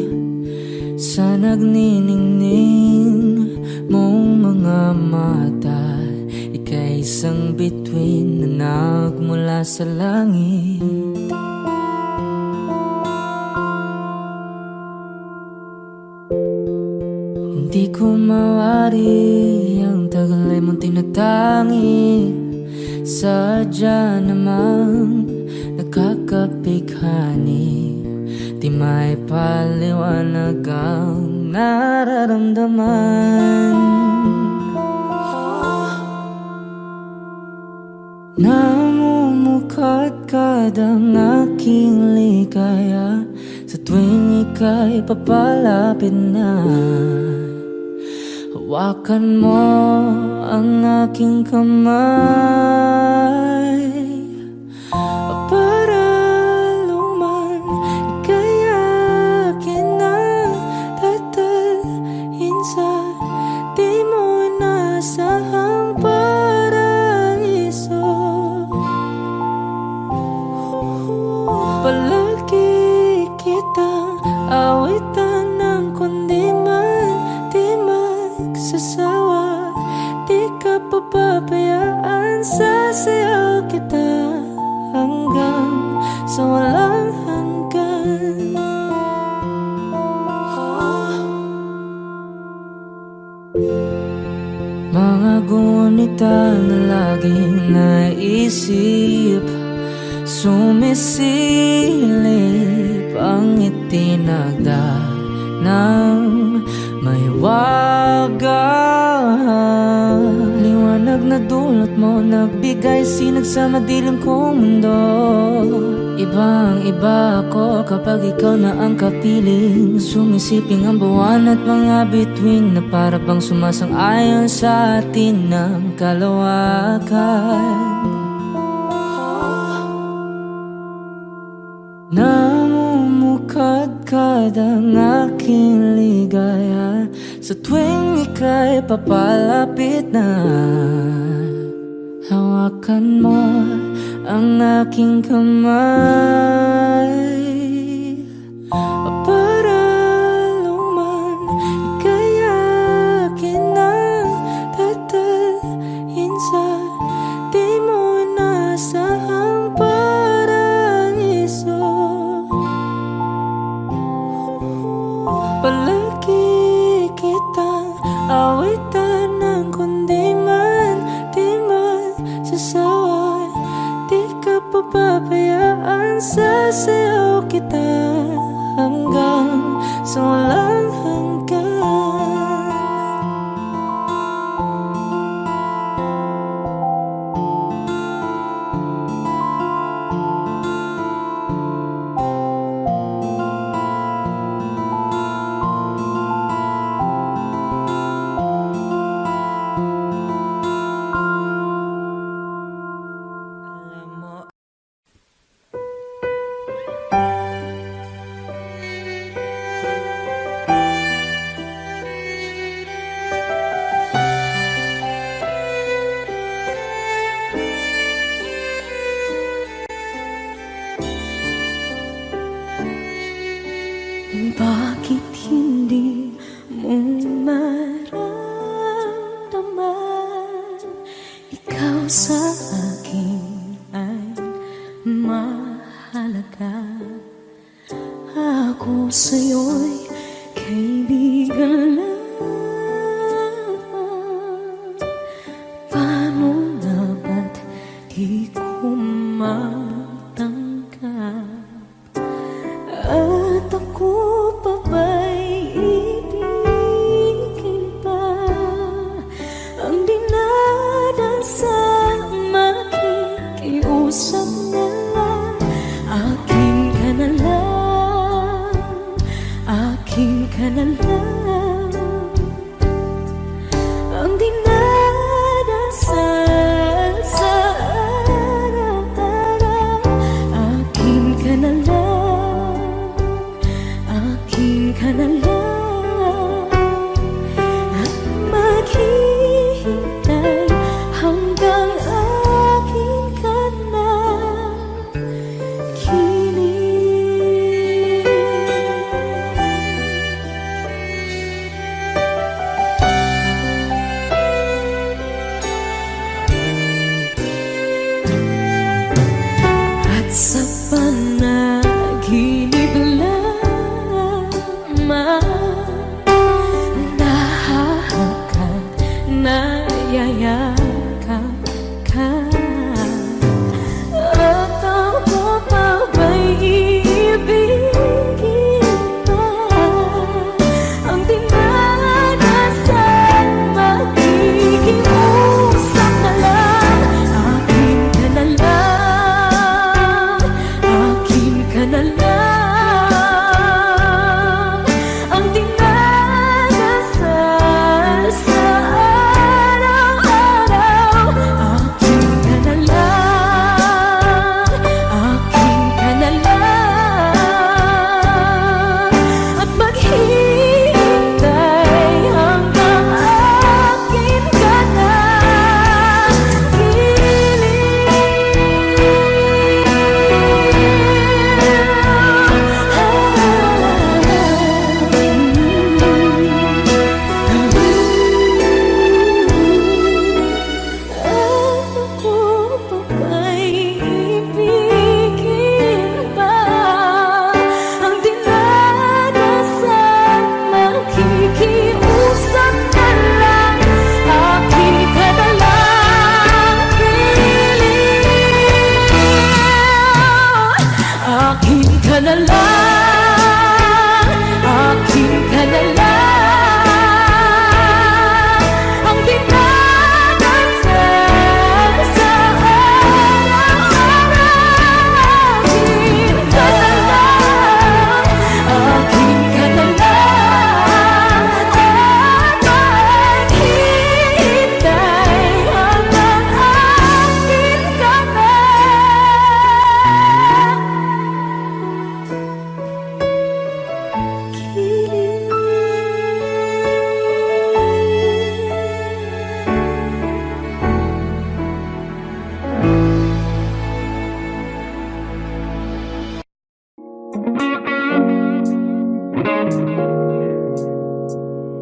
sa nagniningning mong mga mata. Ika'y isang bituin na nagmula sa langit. Hindi ko mawari ang tagal ay mong tinatangi. Sadya namang nakakapighani. Di may paliwanag ang nararamdaman. Namumukadkad ang aking ligaya sa tuwing ika'y papalapit na. Hawakan mo ang aking kamay para luman ika'y akin na tatalhin sa di mo inasahang paraiso. Palagi kitang awitan ng kundi man di magsasawa. Di ka papabayaan, sasayaw kita hanggang sa walang hanggan. Mga gunita na laging naisip, sumisilip ang itinagda ng may waga. Liwanag na dulot mo nagbigay sinag sa madilim kong mundo. Ibang iba ako kapag ikaw na ang kapiling. Sumisiping ang buwan at mga bituin na para bang sumasang-ayon sa atin ng kalawakan. Namumukadkad ang aking ligaya sa tuwing ika'y papalapit na. Hawakan mo ang aking kamay para luman ika'y akin na tatalhin sa di mo inasahang paraiso. Palagi kitang awitan ng kundi man di man sasawa. Di ka papabayaan, sasayaw kita hanggang sa walang hanggan. Bakit hindi mo maramdaman? Ikaw sa akin ay mahalaga. Ako sa'yo'y kaibigan lang. Paano nga ba't di ko matanggap? At ako pa ba'y ibigin pa? Ang dinadasang makikiusap na lang. Akin ka na lang, akin ka na lang. Ang dinadasal sa araw-araw. Akin ka na lang, akin ka na lang. At maghihintay hanggang akin ka na kilig. At sa panaginip lamang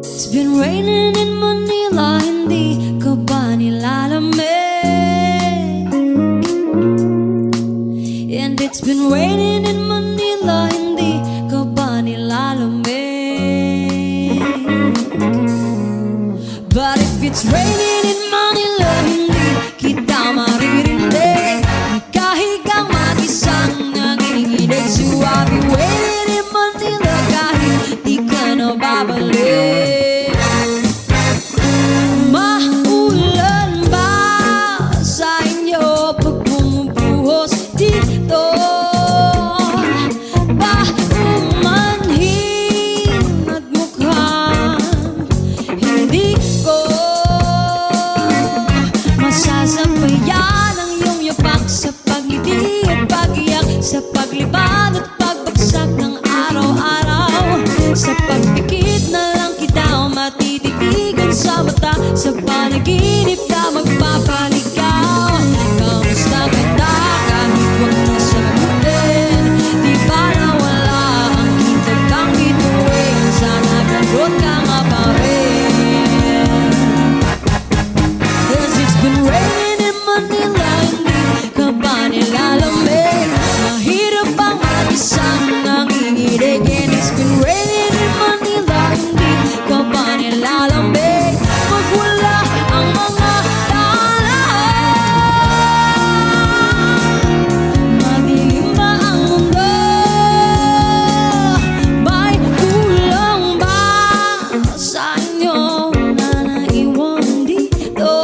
It's been raining in Manila, hindi ka ba nilalamig? And it's been raining in Manila, hindi ka ba nilalamig? But if it's raining in Manila, hindi kita maririnig. Nagkahigang mag-isang nanginginig. So I'll be waiting in Manila kahit di ka na babalik. Maulan ba sa inyo pag bumubuhos dito? Ba umanhin at mukhang hindi ko masasabayan ang iyong yapak sa pagngiti at pag-iyak, sa paglibad at pagbagsak ng araw-araw. Sa pagpikit na lang kita matititigan sa mata, sa panaginip ka magpapaligaw. Kamusta kita kahit huwag na sagutin? Di ba nawala ang kita kang bituin? Sana gagot ka nga pa rin. 'Cause it's been raining in Manila, hindi ka ba nilalamig? Mahirap bang mag-isang nanginginig? And it's been raining in Manila, hindi ka ba nilalamig? Pag wala ang mga daan, madilim ba ang mundo? May kulang ba sa inyo na naiwan dito?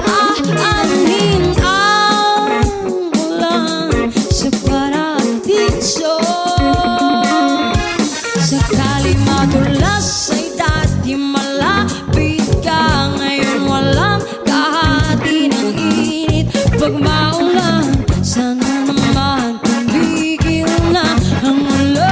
Aanhin ang ulan sa paradiso. Sakali madulas ay dati malapit ka, ngayon walang kahati ng init. Pag maulan, sana naman tumigil na ang ulan.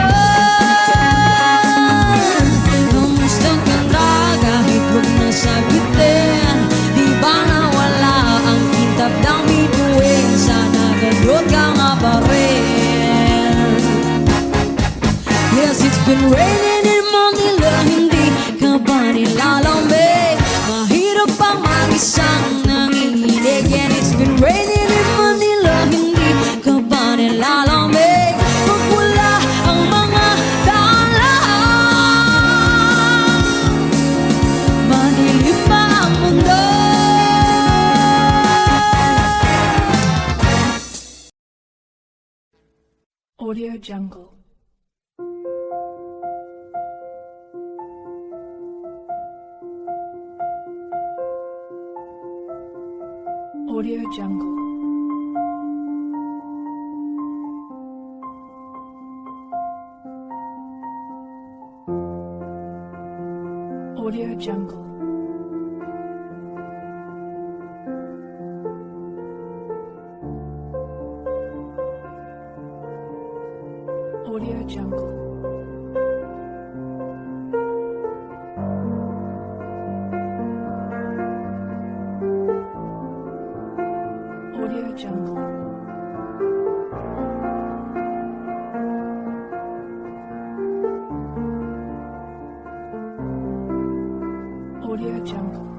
Kamusta ka na kahit huwag na sagutin? Di ba nawala ang kintab ng bituin? Sana gagot ka nga pa rin. Yes, it's been raining in Manila, hindi ka ba nilalamig? Mahirap pang mag-isang nanginginig. And it's been raining in Manila, hindi ka ba nilalamig? Pag wala ang mga daan, madilim pa ang mundo. Audio Jungle. Audio Jungle. Audio Jungle. Audio Jungle. Audio Jungle. Audio Jungle.